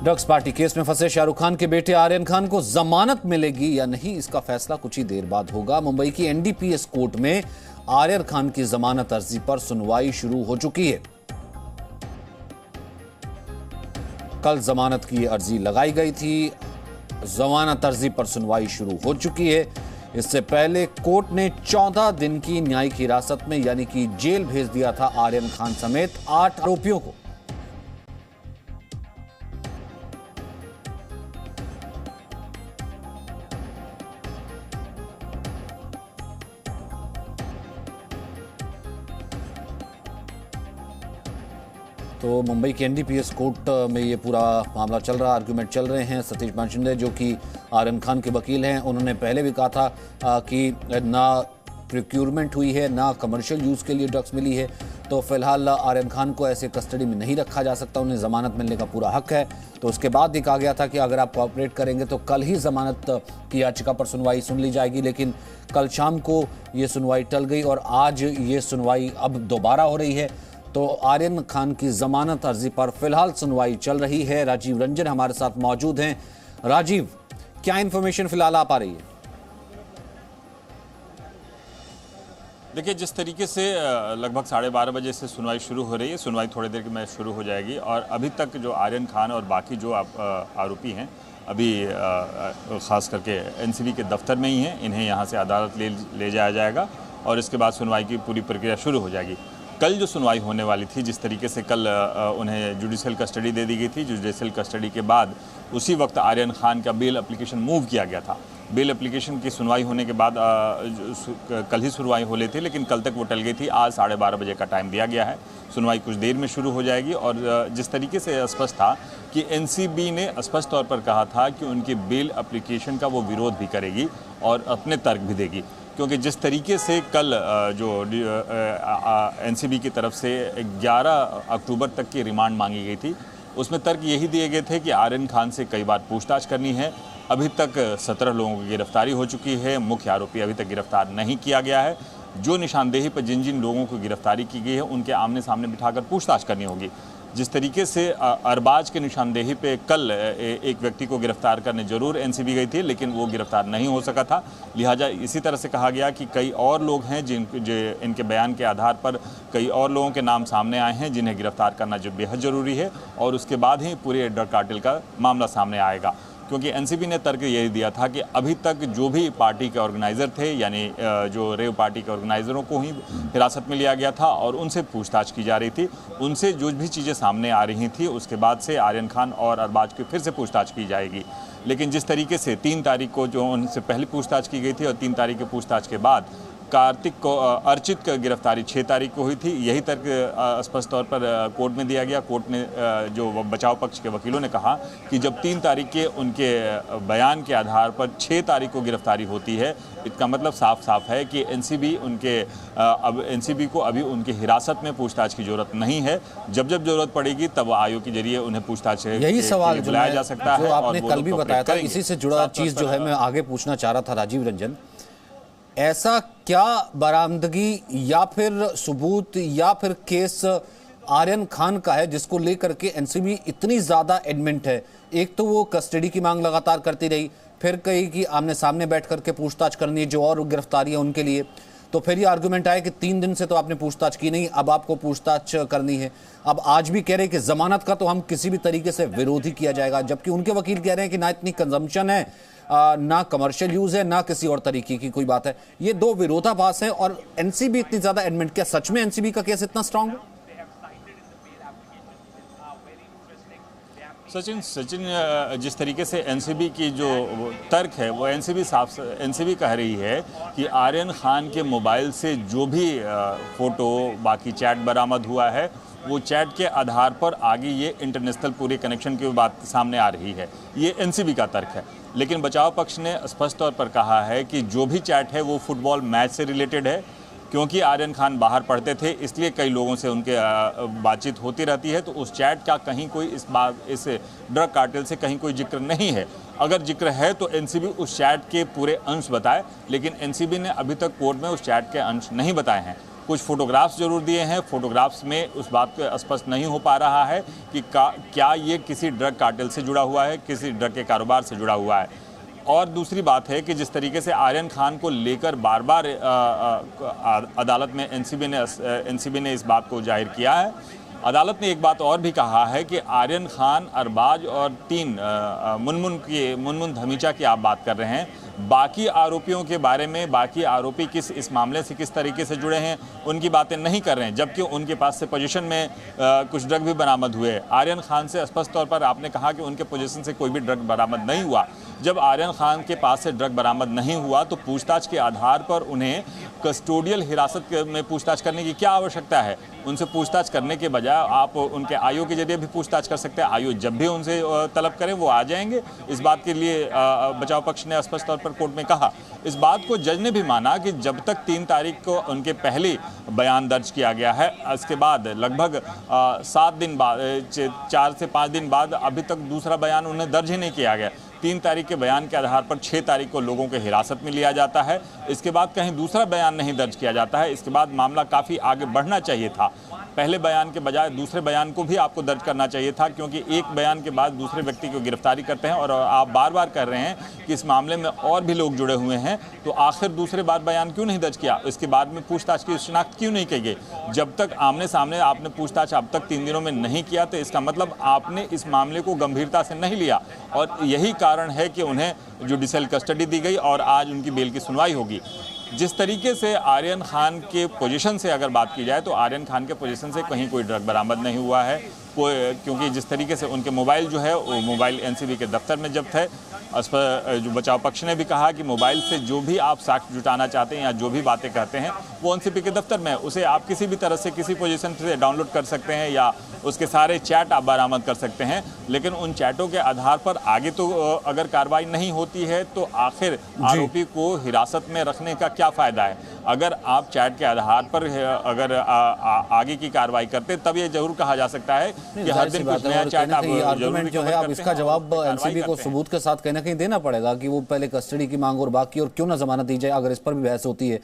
Drugs party case में फंसे शाहरुख खान के बेटे आर्यन खान को जमानत मिलेगी या नहीं, इसका फैसला कुछ ही देर बाद होगा। मुंबई की एनडीपीएस कोर्ट में आर्यन खान की जमानत अर्जी पर सुनवाई शुरू हो चुकी है। कल जमानत की अर्जी लगाई गई थी। जमानत अर्जी पर सुनवाई शुरू हो चुकी है। इससे पहले कोर्ट ने 14 दिन की न्यायिक हिरासत में यानी कि जेल भेज दिया था आर्यन खान समेत 8 आरोपियों को। तो मुंबई के एनडीपीएस कोर्ट में ये पूरा मामला चल रहा, आर्गुमेंट चल रहे हैं। सतीश मानचंदे जो कि आर्यन खान के वकील हैं, उन्होंने पहले भी कहा था कि ना प्रोक्यूरमेंट हुई है, ना कमर्शियल यूज़ के लिए ड्रग्स मिली है, तो फिलहाल आर्यन खान को ऐसे कस्टडी में नहीं रखा जा सकता, उन्हें ज़मानत मिलने का पूरा हक है। तो उसके बाद भी कहा गया था कि अगर आप कोऑपरेट करेंगे तो कल ही ज़मानत की याचिका पर सुनवाई सुन ली जाएगी, लेकिन कल शाम को ये सुनवाई टल गई और आज ये सुनवाई अब दोबारा हो रही है। तो आर्यन खान की जमानत अर्जी पर फिलहाल सुनवाई चल रही है। राजीव रंजन हमारे साथ मौजूद हैं। राजीव, क्या इंफॉर्मेशन फिलहाल आ पा रही है? देखिए, जिस तरीके से लगभग 12:30 बजे से सुनवाई शुरू हो रही है, सुनवाई थोड़ी देर में शुरू हो जाएगी और अभी तक जो आर्यन खान और बाकी जो आरोपी हैं अभी ख़ास करके एनसीबी के दफ्तर में ही हैं। इन्हें यहाँ से अदालत ले जाया जाएगा और इसके बाद सुनवाई की पूरी प्रक्रिया शुरू हो जाएगी। कल जो सुनवाई होने वाली थी, जिस तरीके से कल उन्हें जुडिशियल कस्टडी दे दी गई थी, जुडिशियल कस्टडी के बाद उसी वक्त आर्यन खान का बेल एप्लीकेशन मूव किया गया था। बेल एप्लीकेशन की सुनवाई होने के बाद कल ही सुनवाई हो रही थी, लेकिन कल तक वो टल गई थी। आज 12:30 बजे का टाइम दिया गया है। सुनवाई कुछ देर में शुरू हो जाएगी और जिस तरीके से स्पष्ट था कि एनसीबी ने स्पष्ट तौर पर कहा था कि उनके बेल एप्लीकेशन का वो विरोध भी करेगी और अपने तर्क भी देगी, क्योंकि जिस तरीके से कल जो एनसीबी की तरफ से 11 अक्टूबर तक की रिमांड मांगी गई थी, उसमें तर्क यही दिए गए थे कि आर्यन खान से कई बार पूछताछ करनी है। अभी तक 17 लोगों की गिरफ्तारी हो चुकी है। मुख्य आरोपी अभी तक गिरफ्तार नहीं किया गया है। जो निशानदेही पर जिन जिन लोगों को गिरफ्तारी की गई है उनके आमने सामने बिठाकर पूछताछ करनी होगी। जिस तरीके से अरबाज के निशानदेही पे कल एक व्यक्ति को गिरफ्तार करने जरूर एनसीबी गई थी, लेकिन वो गिरफ्तार नहीं हो सका था। लिहाजा इसी तरह से कहा गया कि कई और लोग हैं इनके बयान के आधार पर कई और लोगों के नाम सामने आए हैं जिन्हें गिरफ्तार करना जो बेहद ज़रूरी है और उसके बाद ही पूरे ड्रग कार्टेल का मामला सामने आएगा। क्योंकि एनसीबी ने तर्क यही दिया था कि अभी तक जो भी पार्टी के ऑर्गेनाइज़र थे, यानी जो रेव पार्टी के ऑर्गेनाइज़रों को ही हिरासत में लिया गया था और उनसे पूछताछ की जा रही थी। उनसे जो भी चीज़ें सामने आ रही थी उसके बाद से आर्यन खान और अरबाज की फिर से पूछताछ की जाएगी। लेकिन जिस तरीके से 3 तारीख को जो उनसे पहले पूछताछ की गई थी और 3 तारीख की पूछताछ के बाद कार्तिक को अर्चित की गिरफ्तारी 6 तारीख को हुई थी, यही तर्क स्पष्ट तौर पर कोर्ट में दिया गया। कोर्ट ने जो बचाव पक्ष के वकीलों ने कहा कि जब 3 तारीख के उनके बयान के आधार पर 6 तारीख को गिरफ्तारी होती है, इसका मतलब साफ साफ है कि एनसीबी को अभी उनकी हिरासत में पूछताछ की जरूरत नहीं है। जब जब जरूरत पड़ेगी तब आयोग के जरिए उन्हें पूछताछ यही सवाल बुलाया जा सकता है। आपने कल भी बताया था, इसी से जुड़ा चीज जो है मैं आगे पूछना चाह रहा था राजीव रंजन, ऐसा क्या बरामदगी या फिर सबूत या फिर केस आर्यन खान का है जिसको लेकर के एनसीबी इतनी ज्यादा एडमेंट है? एक तो वो कस्टडी की मांग लगातार करती रही, फिर कही कि आमने सामने बैठ करके पूछताछ करनी है जो और गिरफ्तारी है उनके लिए, तो फिर ये आर्गुमेंट आया कि 3 दिन से तो आपने पूछताछ की नहीं, अब आपको पूछताछ करनी है। अब आज भी कह रहे हैं कि जमानत का तो हम किसी भी तरीके से विरोध ही किया जाएगा, जबकि उनके वकील कह रहे हैं कि ना इतनी कंजम्पशन है, ना कमर्शियल यूज है, ना किसी और तरीके की कोई बात है। ये दो विरोधाभास है और एनसीबी इतनी ज्यादा एडमेंट, क्या सच में एनसीबी का केस इतना स्ट्रांग है? सचिन, जिस तरीके से एनसीबी की जो तर्क है वो एनसीबी कह रही है कि आर्यन खान के मोबाइल से जो भी फ़ोटो बाकी चैट बरामद हुआ है, वो चैट के आधार पर आगे ये इंटरनेशनल पूरे कनेक्शन की बात सामने आ रही है। ये एनसीबी का तर्क है। लेकिन बचाव पक्ष ने स्पष्ट तौर पर कहा है कि जो भी चैट है वो फुटबॉल मैच से रिलेटेड है, क्योंकि आर्यन खान बाहर पढ़ते थे इसलिए कई लोगों से उनके बातचीत होती रहती है। तो उस चैट का कहीं कोई इस ड्रग कार्टेल से कहीं कोई जिक्र नहीं है। अगर जिक्र है तो एनसीबी उस चैट के पूरे अंश बताए, लेकिन एनसीबी ने अभी तक कोर्ट में उस चैट के अंश नहीं बताए हैं। कुछ फोटोग्राफ्स जरूर दिए हैं। फोटोग्राफ्स में उस बात को स्पष्ट नहीं हो पा रहा है कि क्या ये किसी ड्रग कार्टेल से जुड़ा हुआ है, किसी ड्रग के कारोबार से जुड़ा हुआ है। और दूसरी बात है कि जिस तरीके से आर्यन खान को लेकर बार बार अदालत में एनसीबी ने इस बात को जाहिर किया है। अदालत ने एक बात और भी कहा है कि आर्यन खान, अरबाज और 3 मुनमुन धमीजा की आप बात कर रहे हैं, बाकी आरोपियों के बारे में, बाकी आरोपी इस मामले से किस तरीके से जुड़े हैं उनकी बातें नहीं कर रहे हैं, जबकि उनके पास से पोजीशन में कुछ ड्रग भी बरामद हुए। आर्यन खान से स्पष्ट तौर पर आपने कहा कि उनके पोजीशन से कोई भी ड्रग बरामद नहीं हुआ। जब आर्यन खान के पास से ड्रग बरामद नहीं हुआ तो पूछताछ के आधार पर उन्हें कस्टोडियल हिरासत में पूछताछ करने की क्या आवश्यकता है? उनसे पूछताछ करने के बजाय आप उनके आईओ के जरिए भी पूछताछ कर सकते हैं। आईओ जब भी उनसे तलब करें वो आ जाएंगे। इस बात के लिए बचाव पक्ष ने स्पष्ट तौर पर कोर्ट में कहा। इस बात को जज ने भी माना कि जब तक 3 तारीख को उनके पहले बयान दर्ज किया गया है, इसके बाद लगभग 7 दिन बाद, 4 से 5 दिन बाद अभी तक दूसरा बयान उन्हें दर्ज ही नहीं किया गया। 3 तारीख के बयान के आधार पर 6 तारीख को लोगों के हिरासत में लिया जाता है। इसके बाद कहीं दूसरा बयान नहीं दर्ज किया जाता है। इसके बाद मामला काफ़ी आगे बढ़ना चाहिए था। पहले बयान के बजाय दूसरे बयान को भी आपको दर्ज करना चाहिए था, क्योंकि एक बयान के बाद दूसरे व्यक्ति को गिरफ्तारी करते हैं और आप बार बार कह रहे हैं कि इस मामले में और भी लोग जुड़े हुए हैं, तो आखिर दूसरे बार बयान क्यों नहीं दर्ज किया? इसके बाद में पूछताछ की शिनाख्त क्यों नहीं की गई? जब तक आमने सामने आपने पूछताछ अब तक 3 दिनों में नहीं किया तो इसका मतलब आपने इस मामले को गंभीरता से नहीं लिया, और यही कारण है कि उन्हें जुडिशियल कस्टडी दी गई और आज उनकी बेल की सुनवाई होगी। जिस तरीके से आर्यन खान के पोजीशन से अगर बात की जाए तो आर्यन खान के पोजीशन से कहीं कोई ड्रग बरामद नहीं हुआ है, क्योंकि जिस तरीके से उनके मोबाइल जो है वो मोबाइल एनसीबी के दफ्तर में जब्त है। इस पर जो बचाव पक्ष ने भी कहा कि मोबाइल से जो भी आप साक्ष्य जुटाना चाहते हैं या जो भी बातें कहते हैं वो एनसीबी के दफ्तर में, उसे आप किसी भी तरह से किसी पोजीशन से डाउनलोड कर सकते हैं या उसके सारे चैट आप बरामद कर सकते हैं। लेकिन उन चैटों के आधार पर आगे तो अगर कार्रवाई नहीं होती है तो आखिर आरोपी को हिरासत में रखने का क्या फ़ायदा है? अगर आप चैट के आधार पर अगर आगे की कार्रवाई करते तब ये जरूर कहा जा सकता है कि हर दिन कुछ नया चैट आप आर्गुमेंट जो है, अब इसका जवाब एनसीबी को सबूत के साथ कहीं ना कहीं देना पड़ेगा कि वो पहले कस्टडी की मांग और बाकी और क्यों ना जमानत दी जाए। अगर इस पर भी बहस होती है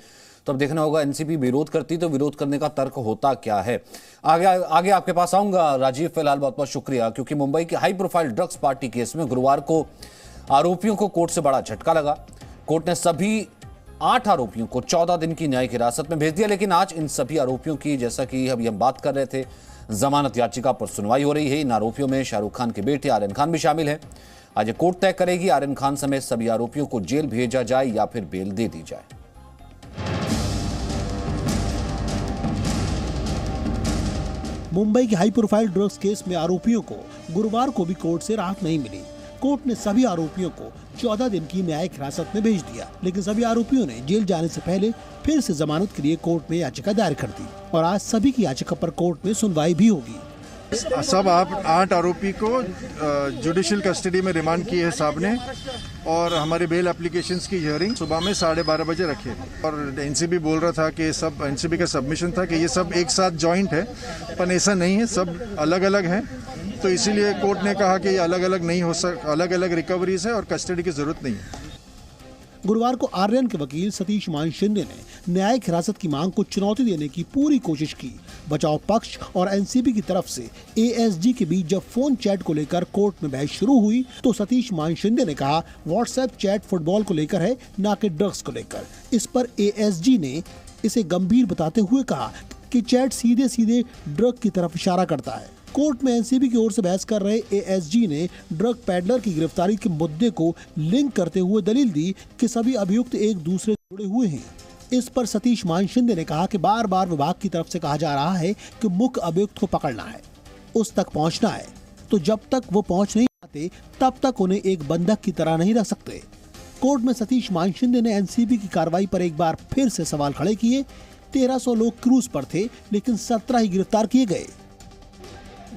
तो अब देखना होगा एनसीबी विरोध करती तो विरोध करने का तर्क होता क्या है। आगे आपके पास आऊंगा राजीव। फिलहाल बहुत बहुत शुक्रिया, क्योंकि मुंबई के high profile drugs party case में गुरुवार को आरोपियों को कोर्ट से बड़ा झटका लगा। कोर्ट ने सभी 8 आरोपियों को 14 दिन की न्यायिक हिरासत में भेज दिया, लेकिन आज इन सभी आरोपियों की, जैसा कि अभी हम बात कर रहे थे, जमानत याचिका पर सुनवाई हो रही है। इन आरोपियों में शाहरुख खान के बेटे आर्यन खान भी शामिल है। आज कोर्ट तय करेगी आर्यन खान समेत सभी आरोपियों को जेल भेजा जाए या फिर बेल दे दी जाए। मुंबई के हाई प्रोफाइल ड्रग्स केस में आरोपियों को गुरुवार को भी कोर्ट से राहत नहीं मिली। कोर्ट ने सभी आरोपियों को 14 दिन की न्यायिक हिरासत में भेज दिया, लेकिन सभी आरोपियों ने जेल जाने से पहले फिर से जमानत के लिए कोर्ट में याचिका दायर कर दी और आज सभी की याचिका पर कोर्ट में सुनवाई भी होगी। सब 8 आरोपी को जुडिशियल कस्टडी में रिमांड किए है साहब ने, और हमारे बेल एप्लीकेशंस की हियरिंग सुबह में 12:30 बजे रखे। और एनसीबी बोल रहा था कि सब एनसीबी का सबमिशन था कि ये सब एक साथ जॉइंट है, पर ऐसा नहीं है, सब अलग अलग हैं। तो इसीलिए कोर्ट ने कहा कि ये अलग अलग नहीं हो सकता, अलग अलग रिकवरीज है और कस्टडी की जरूरत नहीं है। गुरुवार को आर्यन के वकील सतीश मान शिंदे ने न्यायिक हिरासत की मांग को चुनौती देने की पूरी कोशिश की। बचाव पक्ष और एनसीबी की तरफ से एएसजी के बीच जब फोन चैट को लेकर कोर्ट में बहस शुरू हुई तो सतीश मान शिंदे ने कहा व्हाट्सएप चैट फुटबॉल को लेकर है, ना कि ड्रग्स को लेकर। इस पर एएसजी ने इसे गंभीर बताते हुए कहा कि चैट सीधे सीधे ड्रग की तरफ इशारा करता है। कोर्ट में एनसीबी की ओर से बहस कर रहे एएसजी ने ड्रग पैडलर की गिरफ्तारी के मुद्दे को लिंक करते हुए दलील दी कि सभी अभियुक्त एक दूसरे से जुड़े हुए हैं। इस पर सतीश मान शिंदे ने कहा कि बार बार विभाग की तरफ से कहा जा रहा है कि मुख्य अभियुक्त को पकड़ना है, उस तक पहुंचना है, तो जब तक वो पहुंच नहीं पाते तब तक उन्हें एक बंधक की तरह नहीं रख सकते। कोर्ट में सतीश मान शिंदे ने एनसीबी की कार्रवाई पर एक बार फिर से सवाल खड़े किए। 1300 लोग क्रूज पर थे, लेकिन 17 ही गिरफ्तार किए गए।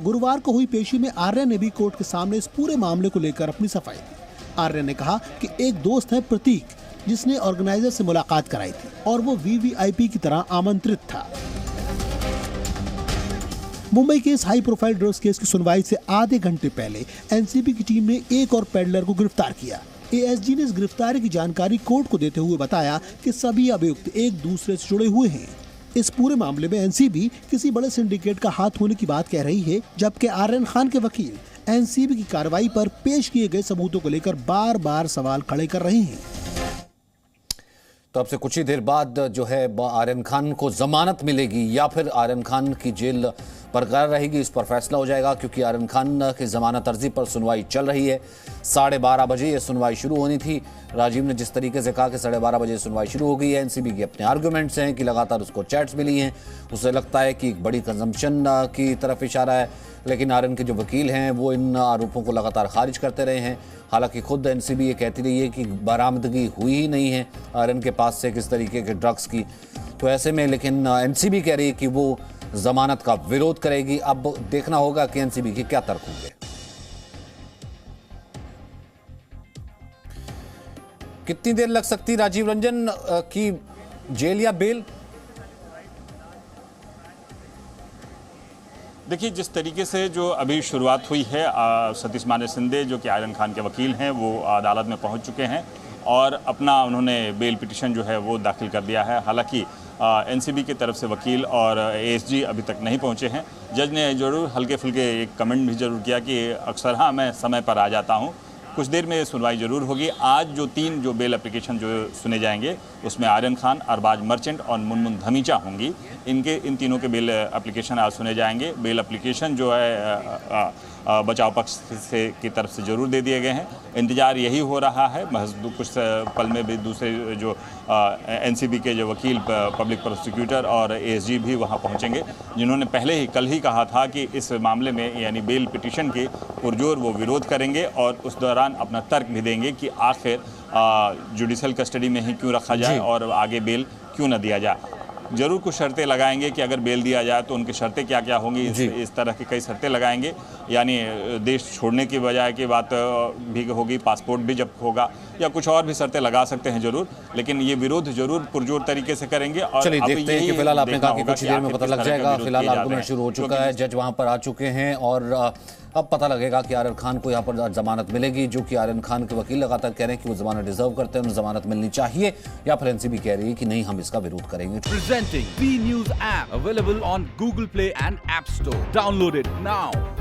गुरुवार को हुई पेशी में आर्य ने भी कोर्ट के सामने इस पूरे मामले को लेकर अपनी सफाई दी। आर्य ने कहा कि एक दोस्त है प्रतीक, जिसने ऑर्गेनाइजर से मुलाकात कराई थी और वो वीवीआईपी की तरह आमंत्रित था। मुंबई के इस हाई प्रोफाइल ड्रग्स केस की सुनवाई से आधे घंटे पहले एनसीबी की टीम ने एक और पेडलर को गिरफ्तार किया। एएसजी ने इस गिरफ्तारी की जानकारी कोर्ट को देते हुए बताया कि सभी अभियुक्त एक दूसरे से जुड़े हुए हैं। इस पूरे मामले में एनसीबी किसी बड़े सिंडिकेट का हाथ होने की बात कह रही है, जबकि आर्यन खान के वकील एनसीबी की कार्रवाई पर पेश किए गए सबूतों को लेकर बार बार सवाल खड़े कर रहे हैं। तो अब से कुछ ही देर बाद जो है आर्यन खान को जमानत मिलेगी या फिर आर्यन खान की जेल बरकरार रहेगी, इस पर फैसला हो जाएगा, क्योंकि आर्यन खान की जमानत अर्जी पर सुनवाई चल रही है। 12:30 बजे ये सुनवाई शुरू होनी थी। राजीव ने जिस तरीके से कहा कि 12:30 बजे सुनवाई शुरू हो गई है, एनसीबी के अपने आर्गुमेंट्स हैं कि लगातार उसको चैट्स मिली हैं, उसे लगता है कि एक बड़ी कंजम्पशन की तरफ इशारा है, लेकिन आर्यन के जो वकील हैं वो इन आरोपों को लगातार खारिज करते रहे हैं। हालांकि खुद एनसीबी ये कहती रही है कि बरामदगी हुई ही नहीं है आर्यन के पास से किस तरीके के ड्रग्स की। तो ऐसे में लेकिन एनसीबी कह रही है कि वो जमानत का विरोध करेगी। अब देखना होगा कि एनसीबी के क्या तर्क होंगे। कितनी देर लग सकती राजीव रंजन की जेल या बेल? देखिए, जिस तरीके से जो अभी शुरुआत हुई है, सतीश माने शिंदे जो कि आर्यन खान के वकील हैं वो अदालत में पहुंच चुके हैं और अपना उन्होंने बेल पिटीशन जो है वो दाखिल कर दिया है। हालांकि एनसीबी की तरफ से वकील और एएसजी अभी तक नहीं पहुंचे हैं। जज ने जरूर हल्के फुल्के एक कमेंट भी जरूर किया कि अक्सर हाँ मैं समय पर आ जाता हूं, कुछ देर में सुनवाई जरूर होगी। आज जो 3 जो बेल एप्लीकेशन जो सुने जाएंगे उसमें आर्यन खान, अरबाज मर्चेंट और मुनमुन धमीजा होंगी। इन तीनों के बेल एप्लीकेशन आज सुने जाएंगे। बेल एप्लीकेशन जो है बचाव पक्ष से की तरफ से जरूर दे दिए गए हैं। इंतजार यही हो रहा है, महज कुछ पल में भी दूसरे जो एनसीबी के जो वकील, पब्लिक प्रोसिक्यूटर और एएसजी भी वहां पहुंचेंगे, जिन्होंने पहले ही कल ही कहा था कि इस मामले में यानी बेल पिटीशन के पुरजोर वो विरोध करेंगे और उस दौरान अपना तर्क भी देंगे कि आखिर जुडिशल कस्टडी में ही क्यों रखा जाए और आगे बेल क्यों न दिया जाए। जरूर कुछ शर्तें लगाएंगे कि अगर बेल दिया जाए तो उनकी शर्तें क्या क्या होंगी, इस तरह की कई शर्तें लगाएंगे। यानी देश छोड़ने की बजाय की बात भी होगी, पासपोर्ट भी जब होगा, या कुछ और भी शर्तें लगा सकते हैं जरूर, लेकिन ये विरोध जरूर पुरजोर तरीके से करेंगे। और चलिए देखते हैं कि फिलहाल आपने कहा कि कुछ देर में पता लग जाएगा। फिलहाल आर्गुमेंट शुरू हो चुका है, जज वहां पर आ चुके हैं और अब पता लगेगा कि आर्यन खान को यहाँ पर जमानत मिलेगी, जो कि आर्यन खान के वकील लगातार कह रहे हैं कि वो जमानत डिजर्व करते हैं, उन्हें जमानत मिलनी चाहिए, या फिर एनसीबी कह रही है कि नहीं हम इसका विरोध करेंगे। Presenting B News app available on Google Play and App Store. Download it now.